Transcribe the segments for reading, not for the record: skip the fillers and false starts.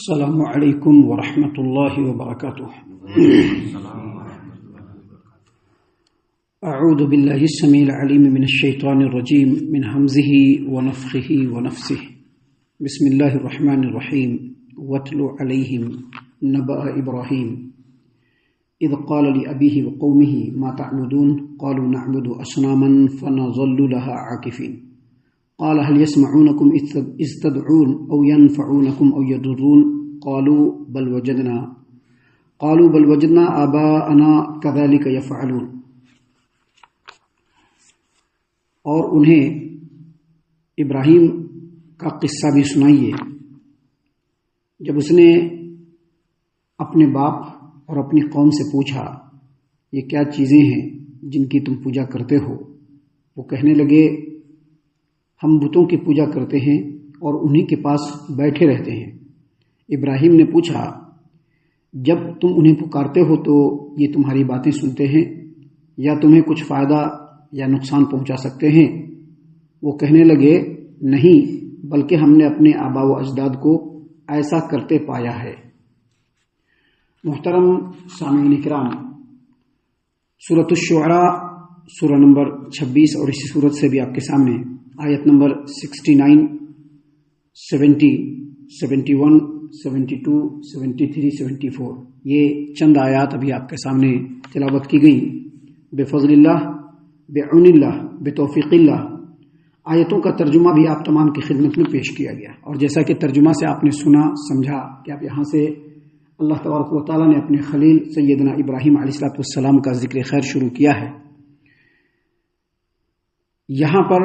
السلام علیکم ورحمۃ اللہ وبرکاتہ۔ اعوذ باللہ السمیع العلیم من الشیطان الرجیم من حمزہ ونفخہ ونفثہ۔ بسم اللہ الرحمن الرحیم۔ واتل علیہم نبأ ابراہیم اذ قال لأبیہ وقومہ ما تعبدون قالوا نعبد اصناما فنظل لها عاکفین قال هل يسمعونكم إذ تدعون أو ينفعونكم أو يضرون قالوا بل وجدنا آباءنا كذلك يفعلون۔ اور انہیں ابراہیم کا قصہ بھی سنائیے جب اس نے اپنے باپ اور اپنی قوم سے پوچھا یہ کیا چیزیں ہیں جن کی تم پوجا کرتے ہو۔ وہ کہنے لگے ہم بتوں کی پوجا کرتے ہیں اور انہی کے پاس بیٹھے رہتے ہیں۔ ابراہیم نے پوچھا جب تم انہیں پکارتے ہو تو یہ تمہاری باتیں سنتے ہیں یا تمہیں کچھ فائدہ یا نقصان پہنچا سکتے ہیں؟ وہ کہنے لگے نہیں، بلکہ ہم نے اپنے آباء و اجداد کو ایسا کرتے پایا ہے۔ محترم سامعین کرام، سورۃ الشعراء سورہ نمبر 26 اور اسی سورت سے بھی آپ کے سامنے آیت نمبر 69، 70، 71، 72، 73، 74 یہ چند آیات ابھی آپ کے سامنے تلاوت کی گئی۔ بفضل اللہ، بعون اللہ، بتوفیق اللہ آیتوں کا ترجمہ بھی آپ تمام کی خدمت میں پیش کیا گیا، اور جیسا کہ ترجمہ سے آپ نے سنا سمجھا کہ آپ یہاں سے اللہ تبارک و تعالیٰ نے اپنے خلیل سیدنا ابراہیم علیہ السلام کا ذکر خیر شروع کیا ہے۔ یہاں پر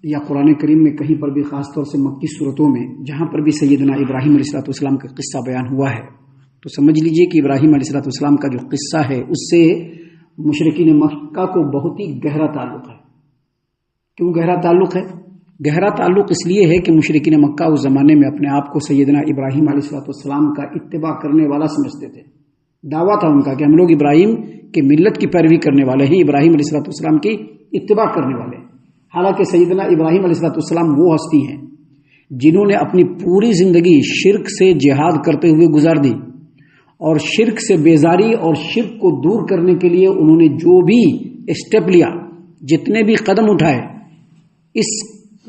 یا قرآن کریم میں کہیں پر بھی، خاص طور سے مکی صورتوں میں جہاں پر بھی سیدنا ابراہیم علیہ السلام کا قصہ بیان ہوا ہے تو سمجھ لیجئے کہ ابراہیم علیہ السلام کا جو قصہ ہے اس سے مشرکین مکہ کو بہت ہی گہرا تعلق ہے۔ کیوں گہرا تعلق ہے؟ گہرا تعلق اس لیے ہے کہ مشرکین مکہ اس زمانے میں اپنے آپ کو سیدنا ابراہیم علیہ السلام کا اتباع کرنے والا سمجھتے تھے۔ دعویٰ تھا ان کا کہ ہم لوگ ابراہیم کے ملت کی پیروی کرنے والے ہیں، ابراہیم علیہ السلام کی اتباع کرنے والے ہیں۔ حالانکہ سیدنا ابراہیم علیہ السلام وہ ہستی ہیں جنہوں نے اپنی پوری زندگی شرک سے جہاد کرتے ہوئے گزار دی، اور شرک سے بیزاری اور شرک کو دور کرنے کے لیے انہوں نے جو بھی اسٹیپ لیا، جتنے بھی قدم اٹھائے، اس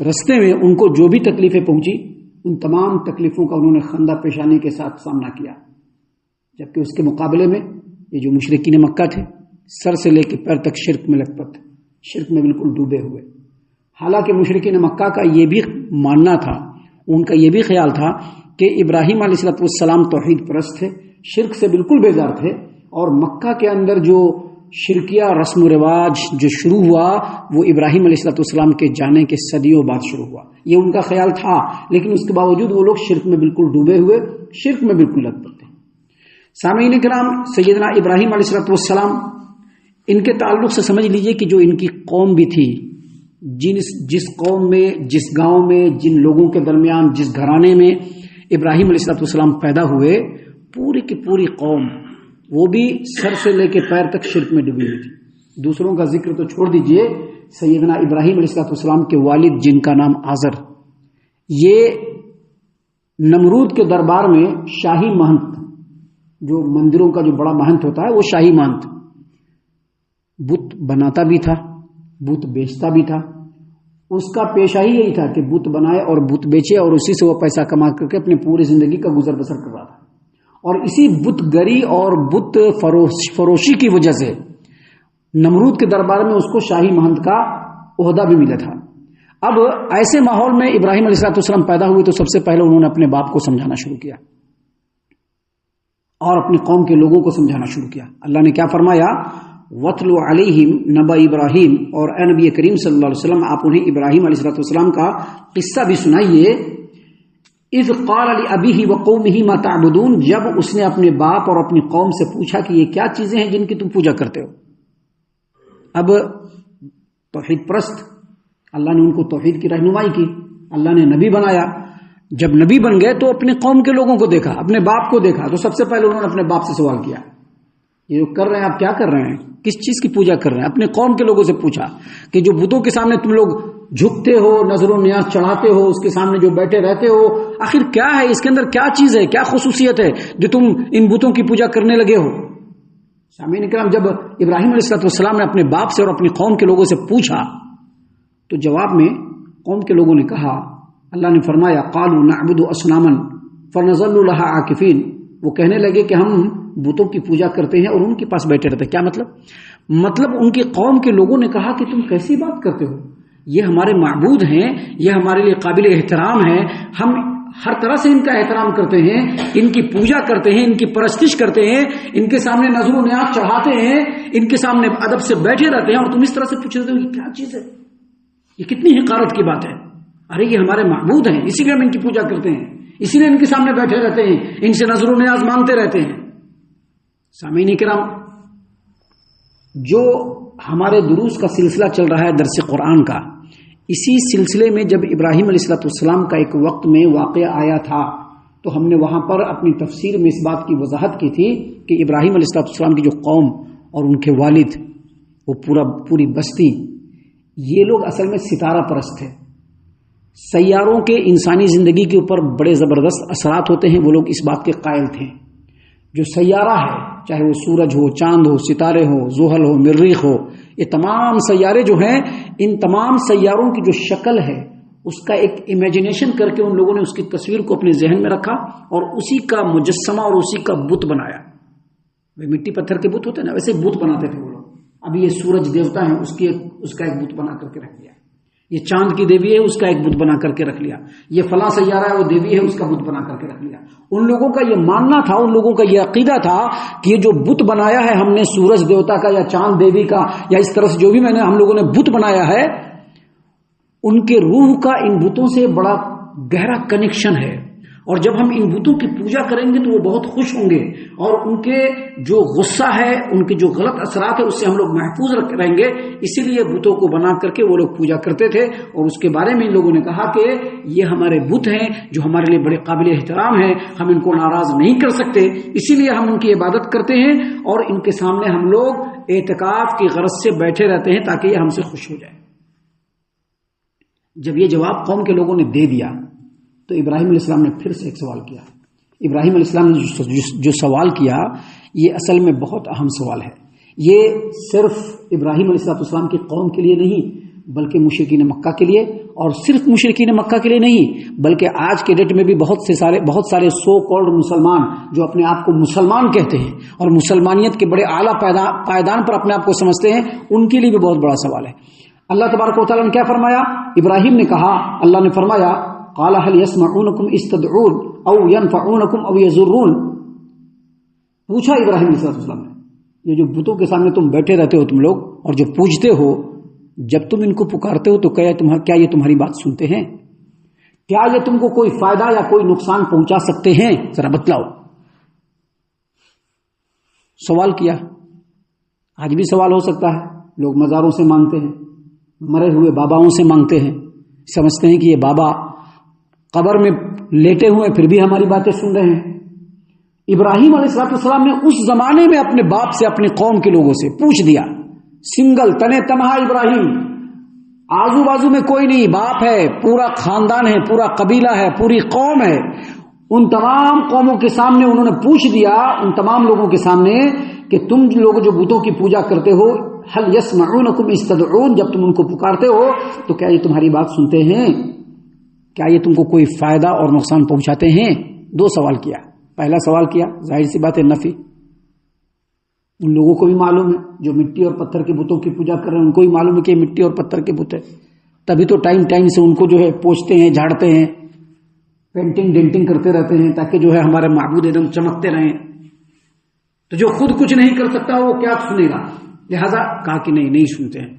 رستے میں ان کو جو بھی تکلیفیں پہنچی ان تمام تکلیفوں کا انہوں نے خندہ پیشانی کے ساتھ سامنا کیا۔ جبکہ اس کے مقابلے میں یہ جو مشرکین مکہ تھے سر سے لے کے پیر تک شرک میں لت پت، شرک میں بالکل ڈوبے ہوئے۔ حالانکہ مشرکین مکہ کا یہ بھی ماننا تھا، ان کا یہ بھی خیال تھا کہ ابراہیم علیہ السلام توحید پرست تھے، شرک سے بالکل بیزار تھے، اور مکہ کے اندر جو شرکیہ رسم و رواج جو شروع ہوا وہ ابراہیم علیہ السلام کے جانے کے صدیوں بعد شروع ہوا۔ یہ ان کا خیال تھا، لیکن اس کے باوجود وہ لوگ شرک میں بالکل ڈوبے ہوئے، شرک میں بالکل لت پت تھے۔ سامعین کرام، سیدنا ابراہیم علیہ السلام ان کے تعلق سے سمجھ لیجئے کہ جو ان کی قوم بھی تھی، جس قوم میں، جس گاؤں میں، جن لوگوں کے درمیان، جس گھرانے میں ابراہیم علیہ السلام پیدا ہوئے، پوری کی پوری قوم وہ بھی سر سے لے کے پیر تک شرک میں ڈوبی ہوئی تھی۔ دوسروں کا ذکر تو چھوڑ دیجئے، سیدنا ابراہیم علیہ السلام کے والد جن کا نام آزر، یہ نمرود کے دربار میں شاہی مہنت، جو مندروں کا جو بڑا مہنت ہوتا ہے وہ شاہی مہنت، بت بناتا بھی تھا، بت بیچتا بھی تھا۔ اس کا پیشہ ہی یہی تھا کہ بت بنائے اور بت بیچے، اور اسی سے وہ پیسہ کما کر کے اپنی پوری زندگی کا گزر بسر کر رہا تھا۔ اور اسی بت گری اور بت فروشی کی وجہ سے نمرود کے دربار میں اس کو شاہی مہنت کا عہدہ بھی ملا تھا۔ اب ایسے ماحول میں ابراہیم علیہ السلام پیدا ہوئے تو سب سے پہلے انہوں نے اپنے باپ کو سمجھانا شروع کیا اور اپنی قوم کے لوگوں کو سمجھانا شروع کیا۔ اللہ نے کیا فرمایا؟ وَاتْلُ عَلَيْهِمْ نَبَأَ ابراہیم، اور اے نبی کریم صلی اللہ علیہ وسلم آپ انہیں ابراہیم علیہ السلام کا قصہ بھی سنائیے۔ اذ قال لأبیہ وقومہ ما تعبدون، جب اس نے اپنے باپ اور اپنی قوم سے پوچھا کہ یہ کیا چیزیں ہیں جن کی تم پوجا کرتے ہو۔ اب توحید پرست، اللہ نے ان کو توحید کی رہنمائی کی، اللہ نے نبی بنایا۔ جب نبی بن گئے تو اپنے قوم کے لوگوں کو دیکھا، اپنے باپ کو دیکھا، تو سب سے پہلے انہوں نے اپنے باپ سے سوال کیا یہ جو کر رہے ہیں آپ کیا کر رہے ہیں، کس چیز کی پوجا کر رہے ہیں؟ اپنے قوم کے لوگوں سے پوچھا کہ جو بتوں کے سامنے تم لوگ جھکتے ہو, نظر و نیاز چڑھاتے ہو, اس کے سامنے جو بیٹھے رہتے ہو, آخر کیا ہے اس کے اندر؟ کیا چیز ہے, کیا خصوصیت ہے جو تم ان بتوں کی پوجا کرنے لگے ہو؟ سامعین کرام, جب ابراہیم علیہ السلام نے اپنے باپ سے اور اپنی قوم کے لوگوں سے پوچھا تو جواب میں قوم کے لوگوں نے کہا, اللہ نے فرمایا قالوا نعبد اصناما فنظل لها عاکفین, وہ کہنے لگے کہ ہم بتوں کی پوجا کرتے ہیں اور ان کے پاس بیٹھے رہتے ہیں. کیا مطلب ان کی قوم کے لوگوں نے کہا کہ تم کیسی بات کرتے ہو, یہ ہمارے معبود ہیں, یہ ہمارے لیے قابل احترام ہے, ہم ہر طرح سے ان کا احترام کرتے ہیں, ان کی پوجا کرتے ہیں, ان کی پرستش کرتے ہیں, ان کے سامنے نظر و نیاز چڑھاتے ہیں, ان کے سامنے ادب سے بیٹھے رہتے ہیں, اور تم اس طرح سے پوچھ رہے ہو یہ کیا چیز ہے, یہ کتنی حقارت کی بات ہے. ارے یہ ہمارے معبود ہیں, اسی لیے ہم ان کی پوجا کرتے ہیں, اسی لیے ان کے سامنے بیٹھے رہتے ہیں, ان سے نظر و نیاز مانگتے رہتے ہیں. سامعین کرام, جو ہمارے دروس کا سلسلہ چل رہا ہے درس قرآن کا, اسی سلسلے میں جب ابراہیم علیہ السلام کا ایک وقت میں واقعہ آیا تھا تو ہم نے وہاں پر اپنی تفسیر میں اس بات کی وضاحت کی تھی کہ ابراہیم علیہ السلام کی جو قوم اور ان کے والد, وہ پوری بستی, یہ لوگ اصل میں ستارہ پرست تھے. سیاروں کے انسانی زندگی کے اوپر بڑے زبردست اثرات ہوتے ہیں, وہ لوگ اس بات کے قائل تھے. جو سیارہ ہے, چاہے وہ سورج ہو, چاند ہو, ستارے ہو, زحل ہو, مریخ ہو, یہ تمام سیارے جو ہیں, ان تمام سیاروں کی جو شکل ہے اس کا ایک امیجنیشن کر کے ان لوگوں نے اس کی تصویر کو اپنے ذہن میں رکھا اور اسی کا مجسمہ اور اسی کا بت بنایا. وہ مٹی پتھر کے بت ہوتے ہیں نا, ویسے بت بناتے تھے وہ لوگ. اب یہ سورج دیوتا ہے, اس کا ایک بت بنا کر کے رکھ دیا. یہ چاند کی دیوی ہے, اس کا ایک بت بنا کر کے رکھ لیا. یہ فلاں سیارہ ہے, وہ دیوی ہے, اس کا بت بنا کر کے رکھ لیا. ان لوگوں کا یہ ماننا تھا, ان لوگوں کا یہ عقیدہ تھا کہ یہ جو بت بنایا ہے ہم نے سورج دیوتا کا یا چاند دیوی کا یا اس طرح سے جو بھی ہم لوگوں نے بت بنایا ہے, ان کے روح کا ان بتوں سے بڑا گہرا کنیکشن ہے, اور جب ہم ان بتوں کی پوجا کریں گے تو وہ بہت خوش ہوں گے, اور ان کے جو غصہ ہے, ان کے جو غلط اثرات ہے, اس سے ہم لوگ محفوظ رہیں گے. اسی لیے بتوں کو بنا کر کے وہ لوگ پوجا کرتے تھے. اور اس کے بارے میں ان لوگوں نے کہا کہ یہ ہمارے بت ہیں جو ہمارے لیے بڑے قابل احترام ہیں, ہم ان کو ناراض نہیں کر سکتے, اسی لیے ہم ان کی عبادت کرتے ہیں اور ان کے سامنے ہم لوگ اعتکاف کی غرض سے بیٹھے رہتے ہیں تاکہ یہ ہم سے خوش ہو جائے. جب یہ جواب قوم کے لوگوں نے دے دیا تو ابراہیم علیہ السلام نے پھر سے ایک سوال کیا. ابراہیم علیہ السلام نے جو سوال کیا یہ اصل میں بہت اہم سوال ہے. یہ صرف ابراہیم علیہ السلام کی قوم کے لیے نہیں بلکہ مشرکین مکہ کے لیے, اور صرف مشرکین مکہ کے لیے نہیں بلکہ آج کے ڈیٹ میں بھی بہت سارے سو کالڈ مسلمان جو اپنے آپ کو مسلمان کہتے ہیں اور مسلمانیت کے بڑے اعلیٰ پائدان پر اپنے آپ کو سمجھتے ہیں, ان کے لیے بھی بہت بڑا سوال ہے. اللہ تبارک و تعالیٰ نے کیا فرمایا؟ ابراہیم نے کہا, اللہ نے فرمایا قال هل يسمعونكم اذ تدعون او ينفعونكم او يضرون. پوچھا ابراہیم علیہ السلام نے, یہ جو بتوں کے سامنے تم بیٹھے رہتے ہو تم لوگ اور جو پوجتے ہو, جب تم ان کو پکارتے ہو تو کیا یہ تمہاری بات سنتے ہیں؟ کیا یہ تم کو کوئی فائدہ یا کوئی نقصان پہنچا سکتے ہیں؟ ذرا بتلاؤ. سوال کیا. آج بھی سوال ہو سکتا ہے, لوگ مزاروں سے مانگتے ہیں, مرے ہوئے باباؤں سے مانگتے ہیں, سمجھتے ہیں کہ یہ بابا قبر میں لیٹے ہوئے پھر بھی ہماری باتیں سن رہے ہیں. ابراہیم علیہ السلام نے اس زمانے میں اپنے باپ سے, اپنی قوم کے لوگوں سے پوچھ دیا, سنگل تنے تنہا ابراہیم, آزو بازو میں کوئی نہیں, باپ ہے, پورا خاندان ہے, پورا قبیلہ ہے, پوری قوم ہے. ان تمام قوموں کے سامنے انہوں نے پوچھ دیا, ان تمام لوگوں کے سامنے, کہ تم لوگ جو بتوں کی پوجا کرتے ہو, هل يسمعونكم اذ تدعون, جب تم ان کو پکارتے ہو تو کیا یہ تمہاری بات سنتے ہیں؟ کیا یہ تم کو کوئی فائدہ اور نقصان پہنچاتے ہیں؟ دو سوال کیا. پہلا سوال کیا, ظاہر سی بات ہے نفی. ان لوگوں کو بھی معلوم ہے جو مٹی اور پتھر کے بتوں کی پوجا کر رہے ہیں, ان کو بھی معلوم ہے کہ مٹی اور پتھر کے بت ہے, تبھی تو ٹائم سے ان کو جو ہے پوچھتے ہیں, جھاڑتے ہیں, پینٹنگ ڈینٹنگ کرتے رہتے ہیں تاکہ جو ہے ہمارے معبود ایک دم چمکتے رہیں. تو جو خود کچھ نہیں کر سکتا وہ کیا سنے گا؟ لہذا کہا کہ نہیں سنتے ہیں.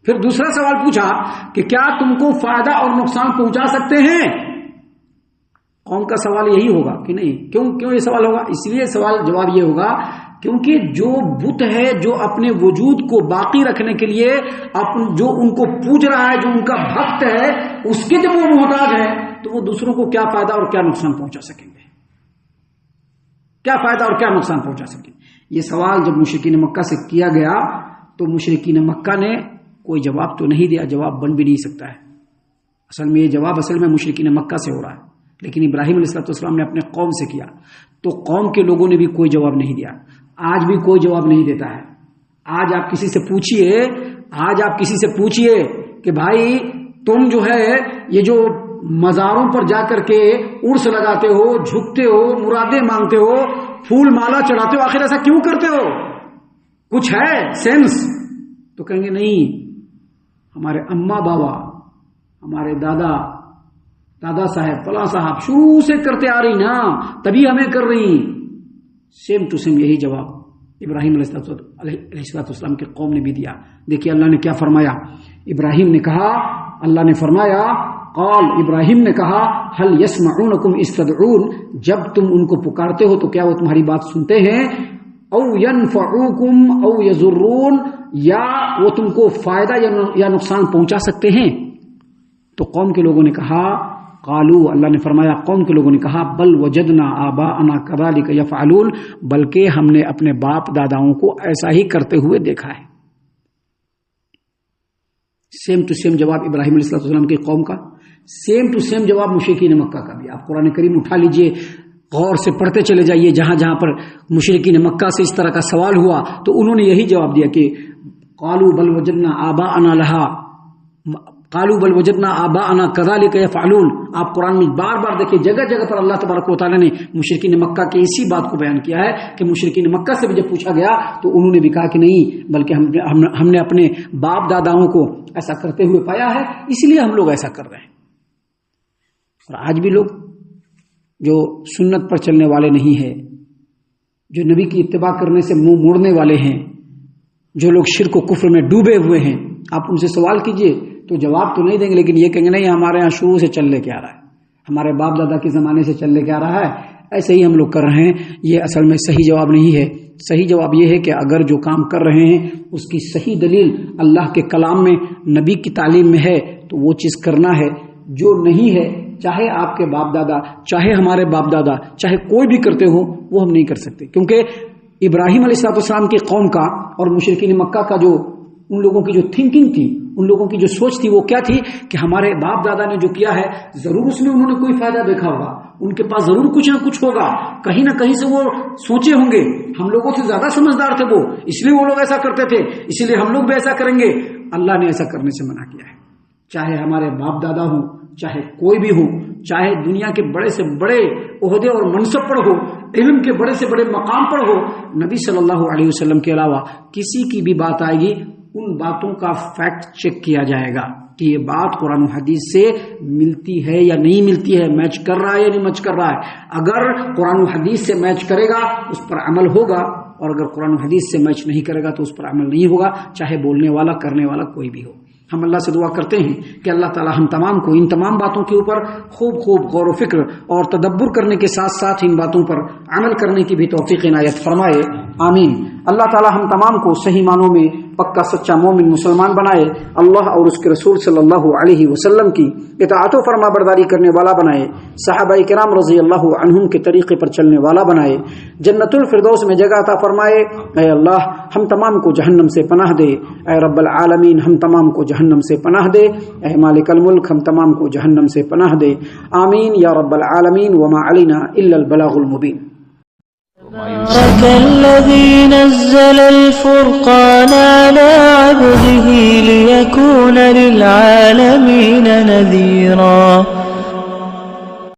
پھر دوسرا سوال پوچھا کہ کیا تم کو فائدہ اور نقصان پہنچا سکتے ہیں؟ قوم کا سوال یہی ہوگا کہ نہیں. کیوں یہ سوال ہوگا؟ اس لیے جواب یہ ہوگا کیونکہ جو بت ہے, جو اپنے وجود کو باقی رکھنے کے لیے جو ان کو پوج رہا ہے, جو ان کا بھکت ہے, اس کے جب وہ محتاج ہے تو وہ دوسروں کو کیا فائدہ اور کیا نقصان پہنچا سکیں گے؟ کیا فائدہ اور کیا نقصان پہنچا سکیں؟ یہ سوال جب مشرکین مکہ سے کیا گیا تو مشرکین مکہ نے کوئی جواب تو نہیں دیا، جواب بن بھی نہیں سکتا ہے. اصل میں یہ جواب اصل میں مشرکین مکہ سے ہو رہا ہے، لیکن ابراہیم علیہ السلام نے اپنے قوم سے کیا تو قوم کے لوگوں نے بھی کوئی جواب نہیں دیا. آج بھی کوئی جواب نہیں دیتا ہے. آج آپ کسی سے پوچھئے کہ بھائی تم جو ہے یہ جو مزاروں پر جا کر کے عرس لگاتے ہو، جھکتے ہو، مرادیں مانگتے ہو، پھول مالا چڑھاتے ہو، آخر ایسا کیوں کرتے ہو؟ کچھ ہے سینس؟ تو کہیں گے نہیں، ہمارے اماں بابا، ہمارے دادا صاحب، فلاں صاحب شروع سے کرتے آ رہی نا، تبھی ہمیں کر رہی. سیم ٹو سیم یہی جواب ابراہیم علیہ السلام کی قوم نے بھی دیا. دیکھیے اللہ نے کیا فرمایا. اللہ نے فرمایا قال، ابراہیم نے کہا هل يسمعونكم اذ تدعون، جب تم ان کو پکارتے ہو تو کیا وہ تمہاری بات سنتے ہیں؟ او ينفعوكم او يضرون، یا وہ تم کو فائدہ یا نقصان پہنچا سکتے ہیں؟ تو قوم کے لوگوں نے کہا قالو، اللہ نے فرمایا قوم کے لوگوں نے کہا بل وجدنا آباءنا كذلك يفعلون، بلکہ ہم نے اپنے باپ داداؤں کو ایسا ہی کرتے ہوئے دیکھا ہے. سیم ٹو سیم جواب ابراہیم علیہ السلام کی قوم کا، سیم ٹو سیم جواب مشرکین مکہ کا بھی. آپ قرآن کریم اٹھا لیجئے، غور سے پڑھتے چلے جائیے، جہاں جہاں پر مشرکین مکہ سے اس طرح کا سوال ہوا تو انہوں نے یہی جواب دیا کہ قالوا بل وجدنا آباءنا لها، قالوا بل وجدنا آباءنا كذلك يفعلون. آپ قرآن میں بار بار دیکھیں، جگہ جگہ پر اللہ تبارک و تعالیٰ نے مشرکین مکہ کی اسی بات کو بیان کیا ہے کہ مشرکین مکہ سے بھی جب پوچھا گیا تو انہوں نے بھی کہا کہ نہیں، بلکہ ہم نے اپنے باپ داداؤں کو ایسا کرتے ہوئے پایا ہے، اس لیے ہم لوگ ایسا کر رہے ہیں. اور آج بھی لوگ جو سنت پر چلنے والے نہیں ہیں، جو نبی کی اتباع کرنے سے منہ موڑنے والے ہیں، جو لوگ شرک و کفر میں ڈوبے ہوئے ہیں، آپ ان سے سوال کیجئے تو جواب تو نہیں دیں گے، لیکن یہ کہیں گے نہیں ہمارے یہاں شروع سے چل لے کے آ رہا ہے، ہمارے باپ دادا کے زمانے سے چل لے کے آ رہا ہے، ایسے ہی ہم لوگ کر رہے ہیں. یہ اصل میں صحیح جواب نہیں ہے. صحیح جواب یہ ہے کہ اگر جو کام کر رہے ہیں اس کی صحیح دلیل اللہ کے کلام میں، نبی کی تعلیم میں ہے تو وہ چیز کرنا ہے. جو نہیں ہے، چاہے آپ کے باپ دادا، چاہے ہمارے باپ دادا، چاہے کوئی بھی کرتے ہو، وہ ہم نہیں کر سکتے. کیونکہ ابراہیم علیہ السلام کی قوم کا اور مشرکین مکہ کا جو ان لوگوں کی جو تھنکنگ تھی، ان لوگوں کی جو سوچ تھی، وہ کیا تھی کہ ہمارے باپ دادا نے جو کیا ہے ضرور اس میں انہوں نے کوئی فائدہ دیکھا ہوگا، ان کے پاس ضرور کچھ نہ کچھ ہوگا، کہیں نہ کہیں سے وہ سوچے ہوں گے، ہم لوگوں سے زیادہ سمجھدار تھے وہ، اس لیے وہ لوگ ایسا کرتے تھے، اس لیے ہم لوگ بھی ایسا کریں گے. اللہ نے ایسا کرنے سے منع کیا ہے. چاہے ہمارے باپ دادا ہوں، چاہے کوئی بھی ہو، چاہے دنیا کے بڑے سے بڑے عہدے اور منصب پر ہو، علم کے بڑے سے بڑے مقام پر ہو، نبی صلی اللہ علیہ وسلم کے علاوہ کسی کی بھی بات آئے گی، ان باتوں کا فیکٹ چیک کیا جائے گا کہ یہ بات قرآن و حدیث سے ملتی ہے یا نہیں ملتی ہے، میچ کر رہا ہے یا نہیں میچ کر رہا ہے. اگر قرآن و حدیث سے میچ کرے گا اس پر عمل ہوگا، اور اگر قرآن و حدیث سے میچ نہیں کرے گا تو اس پر عمل نہیں ہوگا، چاہے بولنے والا کرنے والا کوئی بھی ہو. ہم اللہ سے دعا کرتے ہیں کہ اللہ تعالی ہم تمام کو ان تمام باتوں کے اوپر خوب غور و فکر اور تدبر کرنے کے ساتھ ساتھ ان باتوں پر عمل کرنے کی بھی توفیق عنایت فرمائے، آمین. اللہ تعالی ہم تمام کو صحیح معنوں میں پکا سچا مومن مسلمان بنائے، اللہ اور اس کے رسول صلی اللہ علیہ وسلم کی اطاعت و فرما برداری کرنے والا بنائے، صحابہ کرام رضی اللہ عنہم کے طریقے پر چلنے والا بنائے، جنت الفردوس میں جگہ عطا فرمائے. اے اللہ ہم تمام کو جہنم سے پناہ دے، اے رب العالمین ہم تمام کو جہنم سے پناہ دے، اے مالک الملک ہم تمام کو جہنم سے پناہ دے، آمین یا رب العالمین. وما علینا الا البلاغ المبین. تبارك الذي نزل الفرقان على عبده ليكون للعالمين نذيرا.